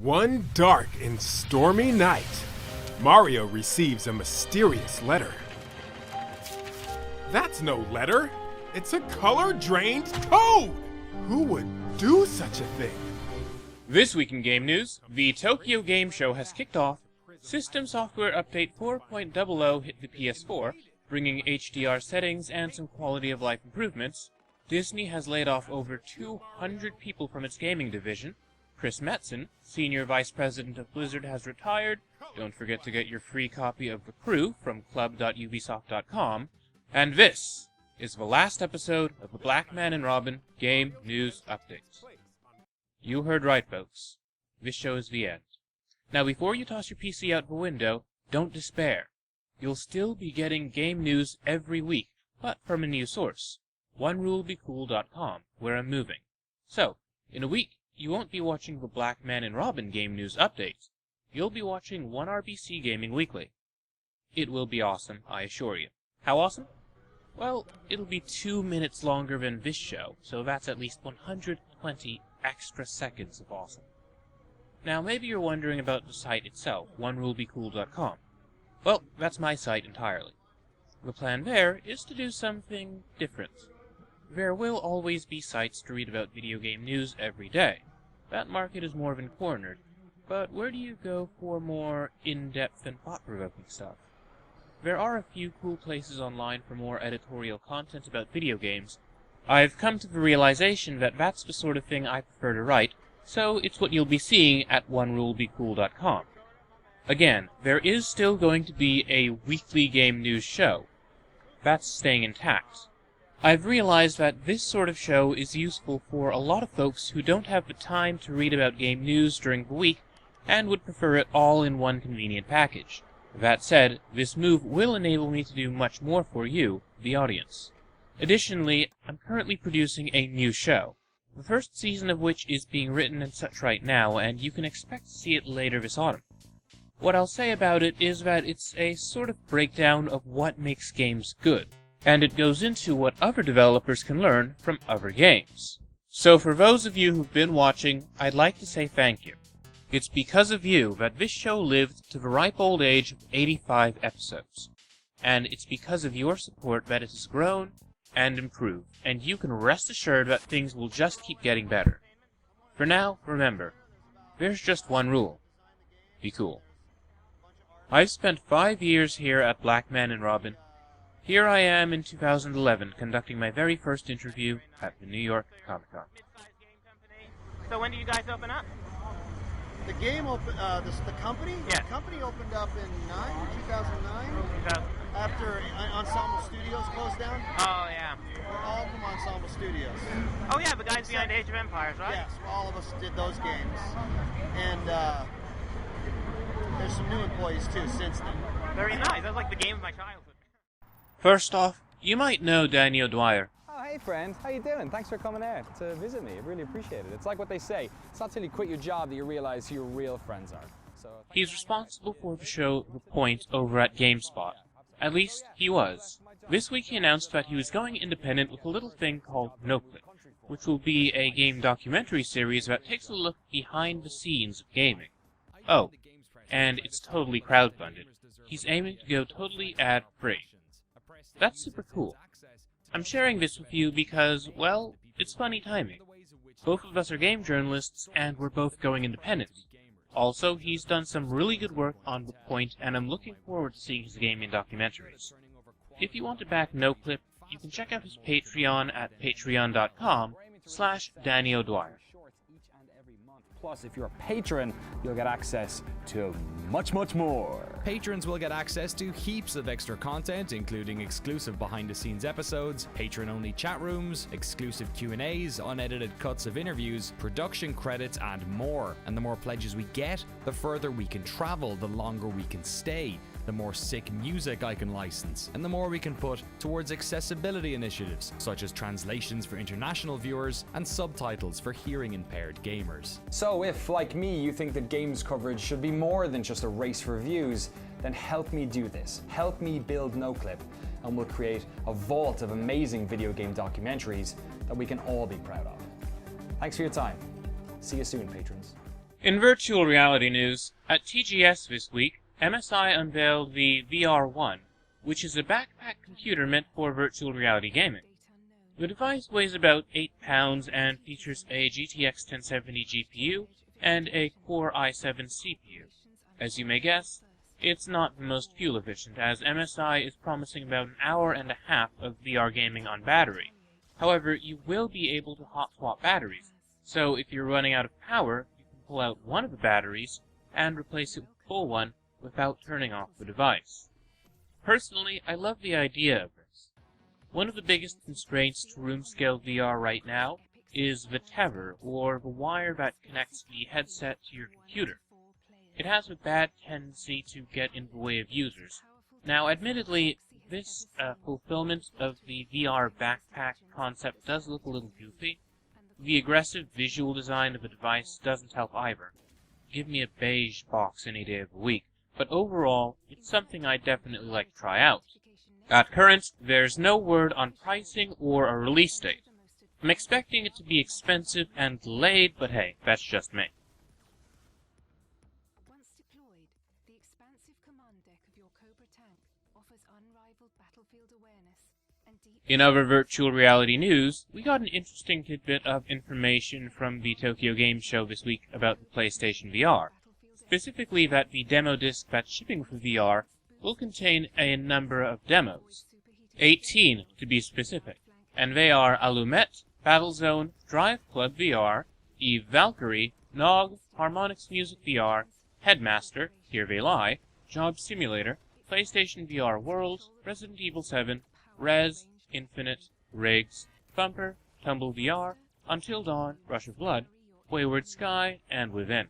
One dark and stormy night, Mario receives a mysterious letter. That's no letter. It's a color-drained toad! Who would do such a thing? This week in game news, the Tokyo Game Show has kicked off, System Software Update 4.00 hit the PS4, bringing HDR settings and some quality of life improvements, Disney has laid off over 200 people from its gaming division, Chris Metzen, Senior Vice President of Blizzard, has retired, don't forget to get your free copy of The Crew from club.ubisoft.com, and this is the last episode of the Black Man and Robin Game News Update. You heard right, folks. This show is the end. Now, before you toss your PC out the window, don't despair. You'll still be getting game news every week, but from a new source, OneRuleBeCool.com, where I'm moving. So, in a week, you won't be watching the Black Man and Robin Game News Update. You'll be watching 1RBC Gaming Weekly. It will be awesome, I assure you. How awesome? Well, it'll be 2 minutes longer than this show, so that's at least 120 extra seconds of awesome. Now, maybe you're wondering about the site itself, OneRuleBeCool.com. Well, that's my site entirely. The plan there is to do something different. There will always be sites to read about video game news every day. That market is more than cornered, but where do you go for more in-depth and thought-provoking stuff? There are a few cool places online for more editorial content about video games. I've come to the realization that that's the sort of thing I prefer to write, so it's what you'll be seeing at OneRuleBeCool.com. Again, there is still going to be a weekly game news show. That's staying intact. I've realized that this sort of show is useful for a lot of folks who don't have the time to read about game news during the week and would prefer it all in one convenient package. That said, this move will enable me to do much more for you, the audience. Additionally, I'm currently producing a new show, the first season of which is being written and such right now, and you can expect to see it later this autumn. What I'll say about it is that it's a sort of breakdown of what makes games good, and it goes into what other developers can learn from other games. So for those of you who've been watching, I'd like to say thank you. It's because of you that this show lived to the ripe old age of 85 episodes. And it's because of your support that it has grown and improved, and you can rest assured that things will just keep getting better. For now, remember, there's just one rule. Be cool. I've spent 5 years here at Black Man and Robin. Here I am in 2011, conducting my very first interview at the New York Comic Con. So when did you guys open up? The game opened, the company? Yeah. The company opened up in 2009, 2000. after Ensemble Studios closed down. Oh, yeah. We're all from Ensemble Studios. Oh, yeah, the guys behind Age of Empires, right? Yes, all of us did those games. And there's some new employees too since then. Very nice. That's like the game of my childhood. First off, you might know Danny O'Dwyer. Oh, hey friend, how you doing? Thanks for coming out to visit me. I really appreciate it. It's like what they say, it's not till you quit your job that you realize who your real friends are. So He's responsible for the show The Point over at GameSpot. At least, he was. This week he announced that he was going independent with a little thing called NoClip, which will be a game documentary series that takes a look behind the scenes of gaming. Oh, and it's totally crowdfunded. He's aiming to go totally ad-free. That's super cool. I'm sharing this with you because, well, it's funny timing. Both of us are game journalists, and we're both going independent. Also, he's done some really good work on The Point, and I'm looking forward to seeing his gaming documentaries. If you want to back NoClip, you can check out his Patreon at patreon.com/Danny O'Dwyer. plus, if you're a patron, you'll get access to much more. Patrons will get access to heaps of extra content, including exclusive behind-the-scenes episodes, patron-only chat rooms, exclusive Q&As, unedited cuts of interviews, production credits, and more. And the more pledges we get, the further we can travel, the longer we can stay, the more sick music I can license, and the more we can put towards accessibility initiatives, such as translations for international viewers and subtitles for hearing-impaired gamers. So if, like me, you think that games coverage should be more than just a race for views, then help me do this. Help me build NoClip, and we'll create a vault of amazing video game documentaries that we can all be proud of. Thanks for your time. See you soon, patrons. In virtual reality news, at TGS this week, MSI unveiled the VR1, which is a backpack computer meant for virtual reality gaming. The device weighs about 8 pounds and features a GTX 1070 GPU and a Core i7 CPU. As you may guess, it's not the most fuel efficient, as MSI is promising about an hour and a half of VR gaming on battery. However, you will be able to hot swap batteries, so if you're running out of power, you can pull out one of the batteries and replace it with a full one without turning off the device. Personally, I love the idea of this. One of the biggest constraints to room-scale VR right now is the tether, or the wire that connects the headset to your computer. It has a bad tendency to get in the way of users. Now, admittedly, this fulfillment of the VR backpack concept does look a little goofy. The aggressive visual design of the device doesn't help either. Give me a beige box any day of the week, but overall, it's something I'd definitely like to try out. At current, there's no word on pricing or a release date. I'm expecting it to be expensive and delayed, but hey, that's just me. Once deployed, the expansive command deck of your Cobra tank offers unrivaled battlefield awareness and deep... In other virtual reality news, we got an interesting tidbit of information from the Tokyo Game Show this week about the PlayStation VR. Specifically that the demo disc that's shipping for VR will contain a number of demos. 18 to be specific, and they are Allumette, Battlezone, Drive Club VR, Eve Valkyrie, Nog, Harmonix Music VR, Headmaster, Here They Lie, Job Simulator, PlayStation VR World, Resident Evil 7, Rez, Infinite, Riggs, Thumper, Tumble VR, Until Dawn, Rush of Blood, Wayward Sky, and Within.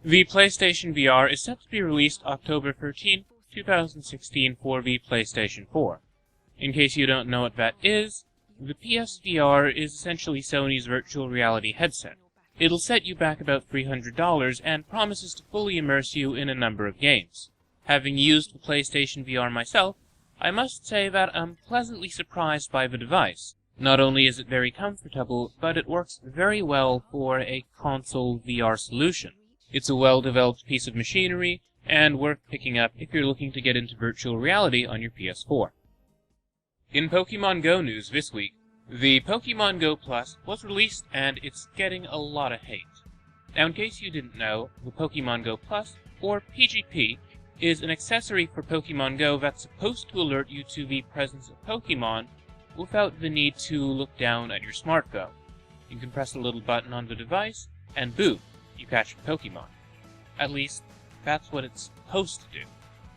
The PlayStation VR is set to be released October 13, 2016 for the PlayStation 4. In case you don't know what that is, the PSVR is essentially Sony's virtual reality headset. It'll set you back about $300 and promises to fully immerse you in a number of games. Having used the PlayStation VR myself, I must say that I'm pleasantly surprised by the device. Not only is it very comfortable, but it works very well for a console VR solution. It's a well-developed piece of machinery, and worth picking up if you're looking to get into virtual reality on your PS4. In Pokemon Go news this week, the Pokemon Go Plus was released and it's getting a lot of hate. Now in case you didn't know, the Pokemon Go Plus, or PGP, is an accessory for Pokemon Go that's supposed to alert you to the presence of Pokemon without the need to look down at your smartphone. You can press a little button on the device, and boom, you catch a Pokemon. At least, that's what it's supposed to do.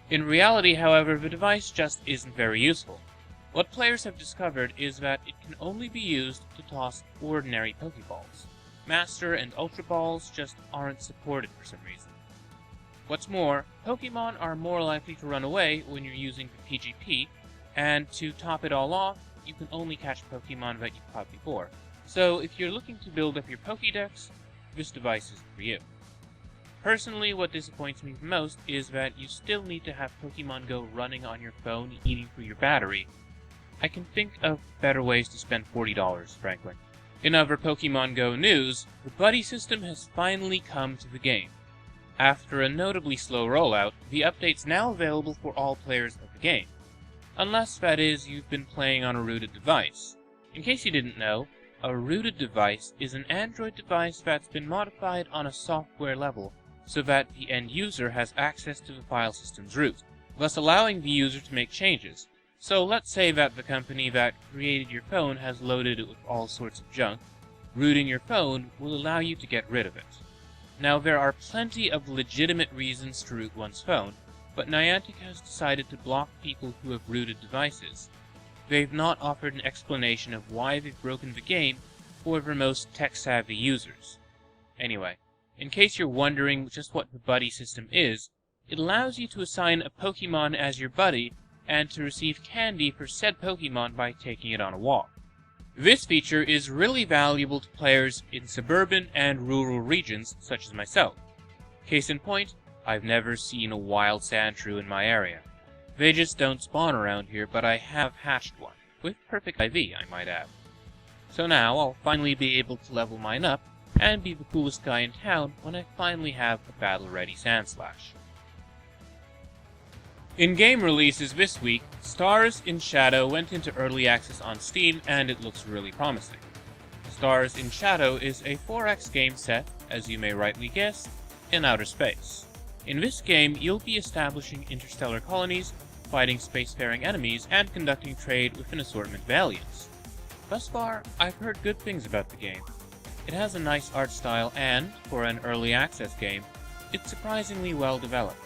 In reality, however, the device just isn't very useful. What players have discovered is that it can only be used to toss ordinary Pokeballs. Master and Ultra Balls just aren't supported for some reason. What's more, Pokemon are more likely to run away when you're using the PGP, and to top it all off, you can only catch Pokemon that you've caught before. So if you're looking to build up your Pokédex, this device isn't for you. Personally, what disappoints me the most is that you still need to have Pokemon Go running on your phone, eating through your battery. I can think of better ways to spend $40, frankly. In other Pokemon Go news, the buddy system has finally come to the game. After a notably slow rollout, the update's now available for all players of the game. Unless, that is, you've been playing on a rooted device. In case you didn't know, a rooted device is an Android device that's been modified on a software level so that the end user has access to the file system's root, thus allowing the user to make changes. So let's say that the company that created your phone has loaded it with all sorts of junk. Rooting your phone will allow you to get rid of it. Now, there are plenty of legitimate reasons to root one's phone, but Niantic has decided to block people who have rooted devices. They've not offered an explanation of why they've broken the game for their most tech-savvy users. Anyway, in case you're wondering just what the buddy system is, it allows you to assign a Pokemon as your buddy and to receive candy for said Pokemon by taking it on a walk. This feature is really valuable to players in suburban and rural regions such as myself. Case in point, I've never seen a wild Sandshrew in my area. They just don't spawn around here, but I have hatched one, with perfect IV, I might add. So now I'll finally be able to level mine up, and be the coolest guy in town when I finally have a battle-ready Sandslash. In game releases this week, Stars in Shadow went into early access on Steam, and it looks really promising. Stars in Shadow is a 4X game set, as you may rightly guess, in outer space. In this game, you'll be establishing interstellar colonies, fighting spacefaring enemies, and conducting trade with an assortment of aliens. Thus far, I've heard good things about the game. It has a nice art style and, for an early access game, it's surprisingly well developed.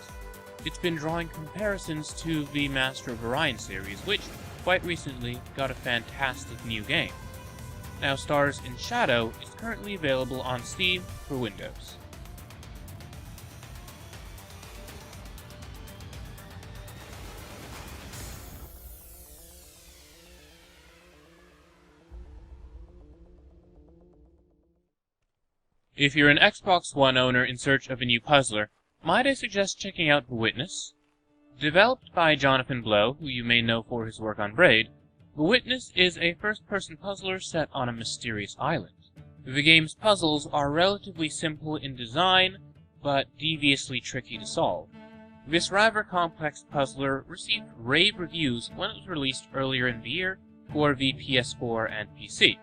It's been drawing comparisons to the Master of Orion series, which, quite recently, got a fantastic new game. Now, Stars in Shadow is currently available on Steam for Windows. If you're an Xbox One owner in search of a new puzzler, might I suggest checking out The Witness? Developed by Jonathan Blow, who you may know for his work on Braid, The Witness is a first-person puzzler set on a mysterious island. The game's puzzles are relatively simple in design, but deviously tricky to solve. This rather complex puzzler received rave reviews when it was released earlier in the year for the PS4 and PC.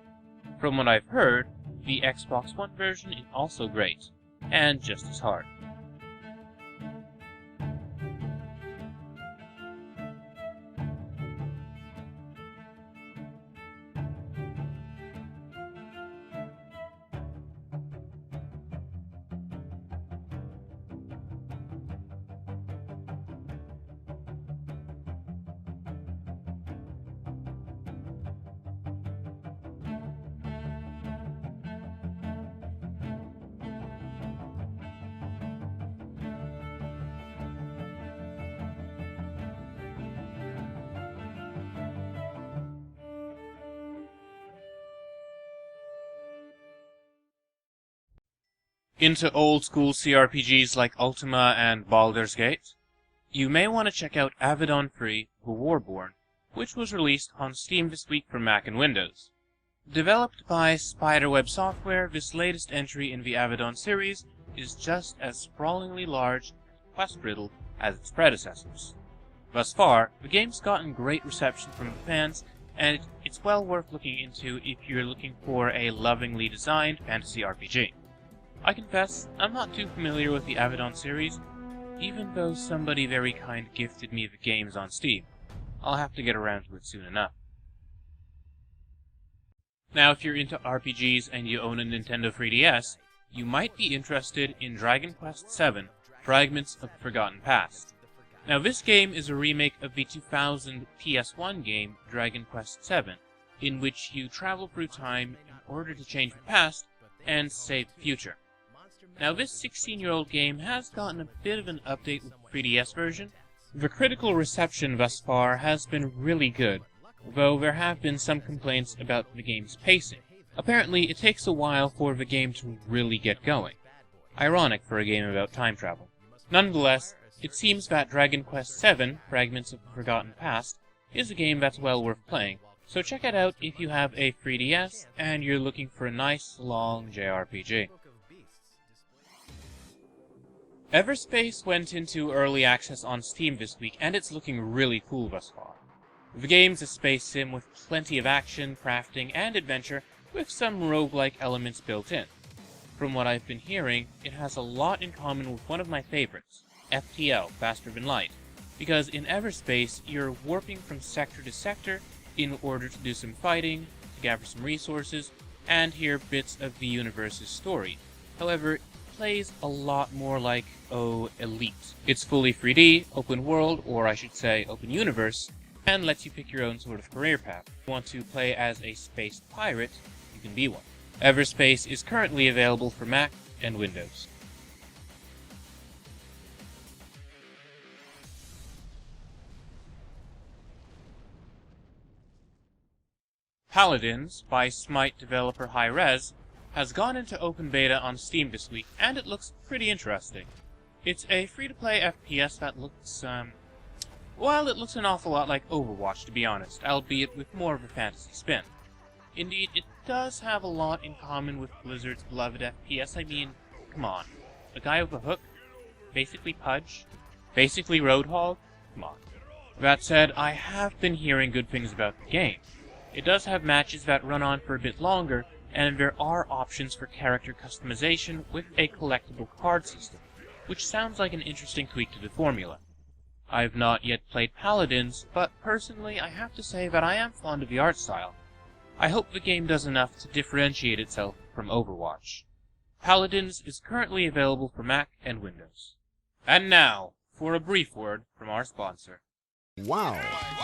From what I've heard, the Xbox One version is also great, and just as hard. Into old-school CRPGs like Ultima and Baldur's Gate? You may want to check out Avedon Free: The Warborn, which was released on Steam this week for Mac and Windows. Developed by Spiderweb Software, this latest entry in the Avedon series is just as sprawlingly large and quest-riddled as its predecessors. Thus far, the game's gotten great reception from the fans, and it's well worth looking into if you're looking for a lovingly designed fantasy RPG. I confess, I'm not too familiar with the Avedon series, even though somebody very kind gifted me the games on Steam. I'll have to get around to it soon enough. Now, if you're into RPGs and you own a Nintendo 3DS, you might be interested in Dragon Quest VII: Fragments of the Forgotten Past. Now, this game is a remake of the 2000 PS1 game Dragon Quest VII, in which you travel through time in order to change the past and save the future. Now, this 16-year-old game has gotten a bit of an update with the 3DS version. The critical reception thus far has been really good, though there have been some complaints about the game's pacing. Apparently, it takes a while for the game to really get going. Ironic for a game about time travel. Nonetheless, it seems that Dragon Quest VII: Fragments of the Forgotten Past is a game that's well worth playing, so check it out if you have a 3DS and you're looking for a nice, long JRPG. Everspace went into early access on Steam this week, and it's looking really cool thus far. The game's a space sim with plenty of action, crafting, and adventure, with some roguelike elements built in. From what I've been hearing, it has a lot in common with one of my favorites, FTL, Faster Than Light, because in Everspace, you're warping from sector to sector in order to do some fighting, to gather some resources, and hear bits of the universe's story. However, it plays a lot more like, Elite. It's fully 3D, open world, or I should say open universe, and lets you pick your own sort of career path. If you want to play as a space pirate, you can be one. Everspace is currently available for Mac and Windows. Paladins, by Smite developer Hi-Rez, has gone into open beta on Steam this week, and it looks pretty interesting. It's a free-to-play FPS that looks, well, it looks an awful lot like Overwatch, to be honest, albeit with more of a fantasy spin. Indeed, it does have a lot in common with Blizzard's beloved FPS. I mean, come on. A guy with a hook? Basically Pudge? Basically Roadhog? Come on. That said, I have been hearing good things about the game. It does have matches that run on for a bit longer, and there are options for character customization with a collectible card system, which sounds like an interesting tweak to the formula. I've not yet played Paladins, but personally I have to say that I am fond of the art style. I hope the game does enough to differentiate itself from Overwatch. Paladins is currently available for Mac and Windows. And now, for a brief word from our sponsor. Wow,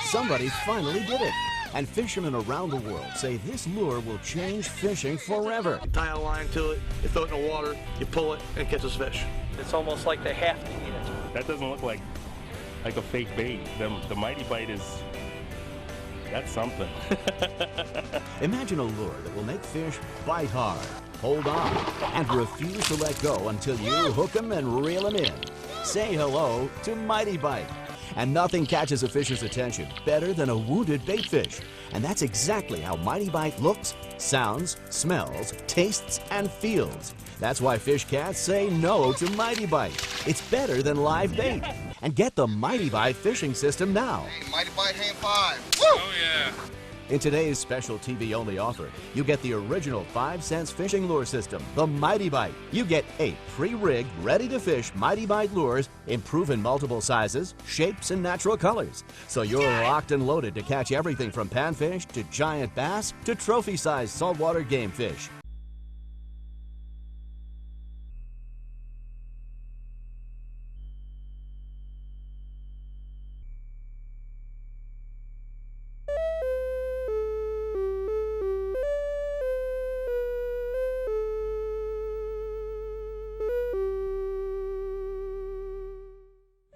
somebody finally did it. And fishermen around the world say this lure will change fishing forever. You tie a line to it, you throw it in the water, you pull it, and it catches fish. It's almost like they have to eat it. That doesn't look like a fake bait. The Mighty Bite that's something. Imagine a lure that will make fish bite hard, hold on, and refuse to let go until you hook them and reel them in. Say hello to Mighty Bite. And nothing catches a fish's attention better than a wounded bait fish. And that's exactly how Mighty Bite looks, sounds, smells, tastes, and feels. That's why fish cats say no to Mighty Bite. It's better than live bait. And get the Mighty Bite fishing system now. Hey, Mighty Bite Hand 5. Woo! Oh yeah. In today's special TV-only offer, you get the original 5-cent fishing lure system, the Mighty Bite. You get 8 pre-rigged, ready-to-fish Mighty Bite lures in proven multiple sizes, shapes, and natural colors. So you're locked and loaded to catch everything from panfish to giant bass to trophy-sized saltwater game fish.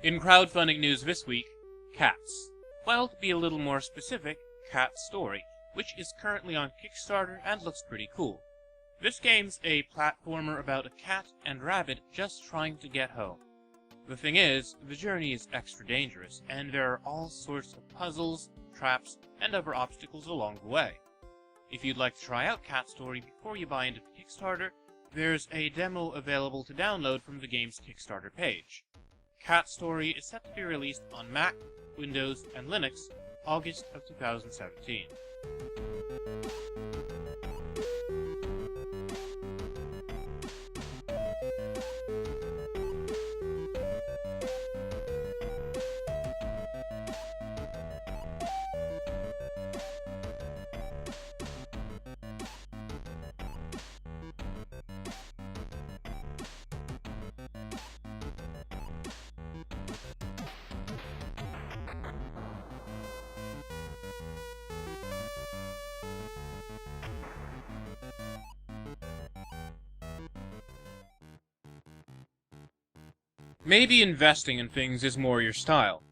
In crowdfunding news this week, Cats. Well, to be a little more specific, Cat's Story, which is currently on Kickstarter and looks pretty cool. This game's a platformer about a cat and rabbit just trying to get home. The thing is, the journey is extra dangerous, and there are all sorts of puzzles, traps, and other obstacles along the way. If you'd like to try out Cat Story before you buy into the Kickstarter, there's a demo available to download from the game's Kickstarter page. Cat Story is set to be released on Mac, Windows, and Linux August of 2017. Maybe investing in things is more your style.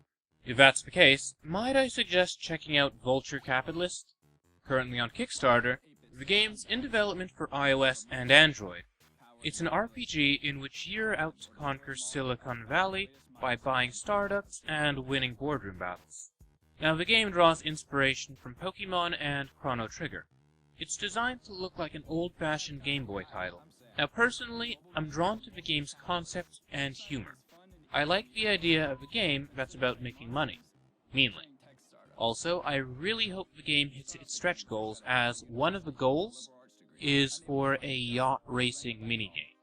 If that's the case, might I suggest checking out Vulture Capitalist? Currently on Kickstarter, the game's in development for iOS and Android. It's an RPG in which you're out to conquer Silicon Valley by buying startups and winning boardroom battles. Now the game draws inspiration from Pokemon and Chrono Trigger. It's designed to look like an old-fashioned Game Boy title. Now personally, I'm drawn to the game's concept and humor. I like the idea of a game that's about making money. Meanly. Also, I really hope the game hits its stretch goals, as one of the goals is for a yacht racing minigame.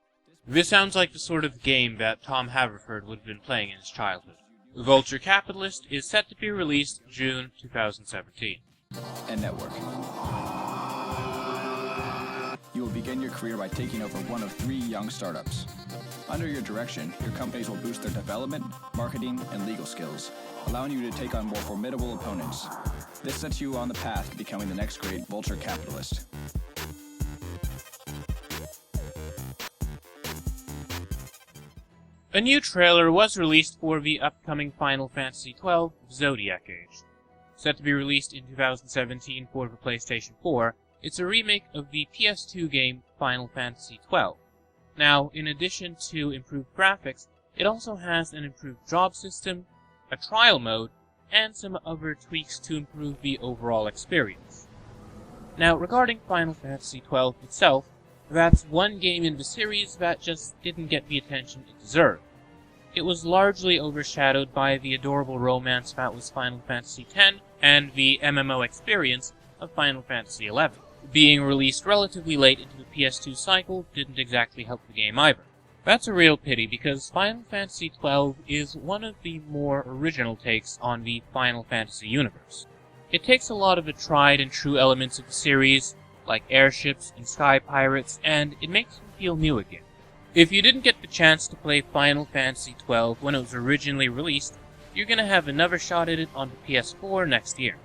This sounds like the sort of game that Tom Haverford would have been playing in his childhood. Vulture Capitalist is set to be released June 2017. And networking. You will begin your career by taking over one of 3 young startups. Under your direction, your companies will boost their development, marketing, and legal skills, allowing you to take on more formidable opponents. This sets you on the path to becoming the next great Vulture Capitalist. A new trailer was released for the upcoming Final Fantasy XII Zodiac Age. Set to be released in 2017 for the PlayStation 4, it's a remake of the PS2 game Final Fantasy XII. Now, in addition to improved graphics, it also has an improved job system, a trial mode, and some other tweaks to improve the overall experience. Now, regarding Final Fantasy XII itself, that's one game in the series that just didn't get the attention it deserved. It was largely overshadowed by the adorable romance that was Final Fantasy X and the MMO experience of Final Fantasy XI. Being released relatively late into the PS2 cycle didn't exactly help the game either. That's a real pity because Final Fantasy XII is one of the more original takes on the Final Fantasy universe. It takes a lot of the tried and true elements of the series, like airships and sky pirates, and it makes them feel new again. If you didn't get the chance to play Final Fantasy XII when it was originally released, you're gonna have another shot at it on the PS4 next year.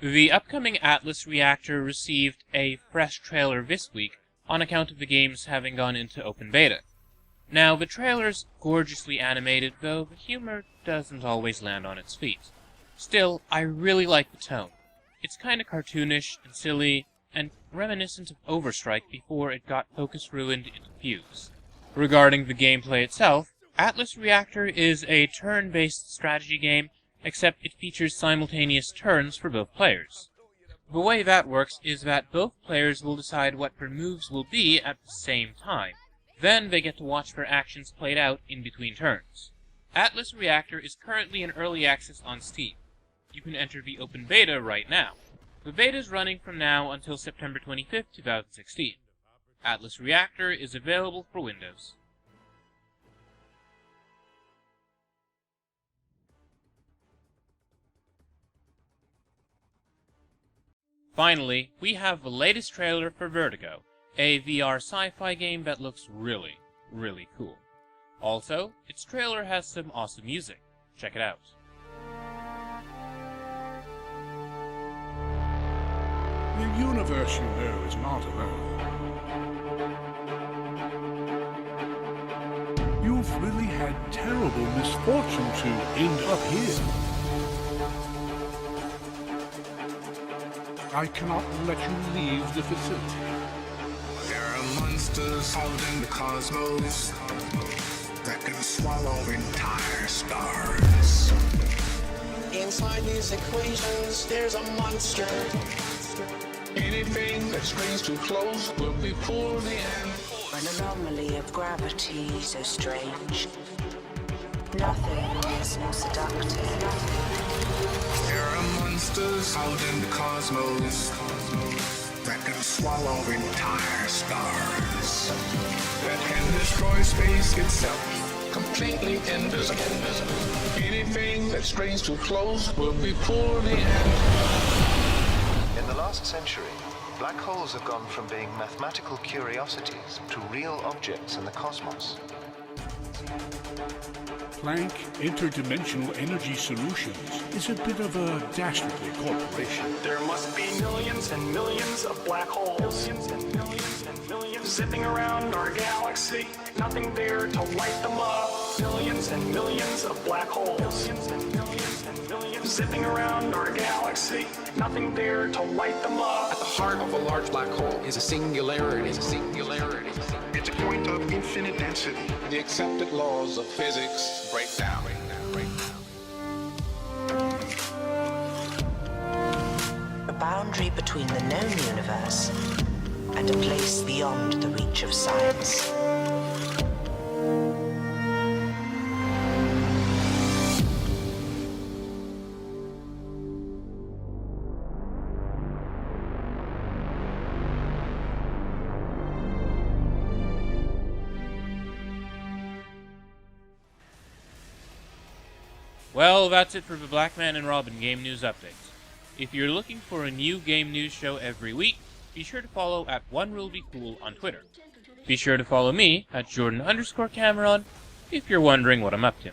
The upcoming Atlas Reactor received a fresh trailer this week on account of the games having gone into open beta. Now, the trailer's gorgeously animated, though the humor doesn't always land on its feet. Still, I really like the tone. It's kinda cartoonish and silly, and reminiscent of Overstrike before it got focus-ruined into Fuse. Regarding the gameplay itself, Atlas Reactor is a turn-based strategy game, except it features simultaneous turns for both players. The way that works is that both players will decide what their moves will be at the same time. Then they get to watch their actions played out in between turns. Atlas Reactor is currently in early access on Steam. You can enter the open beta right now. The beta is running from now until September 25th, 2016. Atlas Reactor is available for Windows. Finally, we have the latest trailer for Vertigo, a VR sci-fi game that looks really, really cool. Also, its trailer has some awesome music. Check it out. The universe, you know, is not alone. You've really had terrible misfortune to end up here. I cannot let you leave the facility. There are monsters out in the cosmos that can swallow entire stars. Inside these equations, there's a monster. Anything that strays too close will be pulled in. An anomaly of gravity so strange. Nothing is more seductive. There are monsters out in the cosmos that can swallow entire stars. That can destroy space itself, completely invisible. Anything that strays too close will be pulled in. In the last century, black holes have gone from being mathematical curiosities to real objects in the cosmos. Planck Interdimensional Energy Solutions is a bit of a dastardly corporation. There must be millions and millions of black holes. Millions and millions and millions zipping around our galaxy. Nothing there to light them up. Millions and millions of black holes. Millions and millions and millions zipping around our galaxy. Nothing there to light them up. At the heart of a large black hole is a singularity. It's a point of infinite density. The accepted laws of physics break down. A boundary between the known universe and a place beyond the reach of science. Well, that's it for the Black Man and Robin Game News Update. If you're looking for a new game news show every week, be sure to follow at OneRuleBeCool on Twitter. Be sure to follow me at Jordan_Cameron if you're wondering what I'm up to.